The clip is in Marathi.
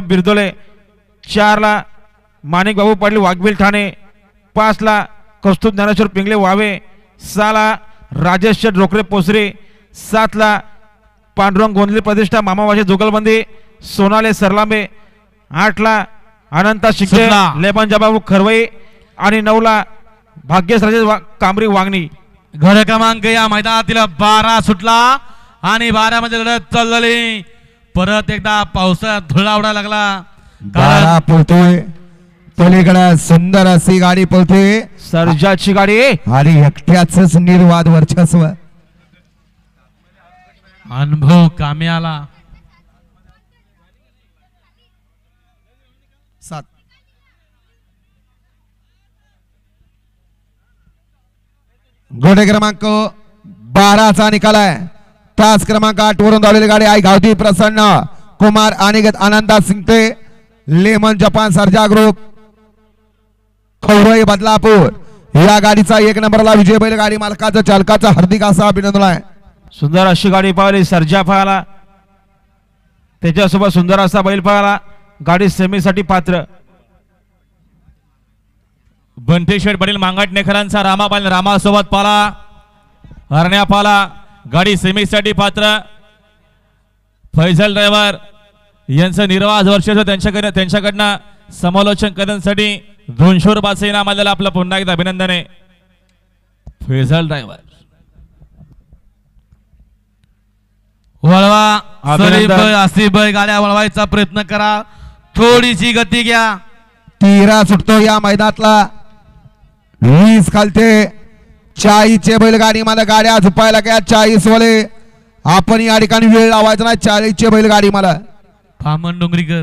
बिरदोले, 4 ला माणिक बाबू पाटील वाघबील ठाणे, 5 ला कौस्तुभ ज्ञानेश्वर पिंगले वावे, 6 ला राजेश शेठ रोकरे पोसरे, 7 ला पांडुरंग गोंधळे प्रतिष्ठा मामावाशी जुगलबंदी सोनाले सरलांबे, 8 ला अनंता शिंदे लेबन जबाबू खरवई आणि 9 ला भाग्येश राजेश कांबरी वांगणी. गड क्रमांक या मैदानातील 12 सुटला आणि 12 मध्ये लढत चालली. परत एकदा पावसात धुळा उडायला लागला. 12 पळतोय पलीकडे सुंदर अशी गाडी पळते सर्जाची गाडी आणि एकट्याच निर्वाद वर्चस्व. अनुभव कामी आला. 7 घोडे क्रमांक 12चा निकाल आहे. तास क्रमांक 8 वरून धावलेली गाडी आई गावती प्रसन्न कुमार आणि आनंदा सिंगते लेमन जपान सर्जा ग्रुप खवरई बदलापूर या गाडीचा 1 नंबरला विजय बैल गाडी मालकाचं चालकाचं हार्दिक असा अभिनंदन आहे. सुंदर अशी गाडी पाहिली सर्जा पाहिला, त्याच्यासोबत सुंदर असा बैल पाहिला. गाडी सेमीसाठी पात्र. बंटी शेठ पाटील मांगाटनेकरांचा रामा पाहिला, रामासोबत पाला हरण्या पाला. गाडी सेमीसाठी पात्र. फैजल ड्रायव्हर यांचं निर्वाज वर्ष त्यांच्याकडनं समालोचन करण्यासाठी 200 रुपयाचं इनाम आलेलं आपलं पुन्हा एकदा अभिनंदन आहे. फैजल ड्रायव्हर वळवा असी बय गाड्या वळवायचा प्रयत्न करा, थोडीशी गती घ्या. 13 सुटतो या मैदानातला. 20 खालते 40चे बैलगाडी मला गाड्या झुपायला काय 40 वाले आपण या ठिकाणी वेळ लावायचा नाही. 40चे बैलगाडी मला फामन डोंगरीकर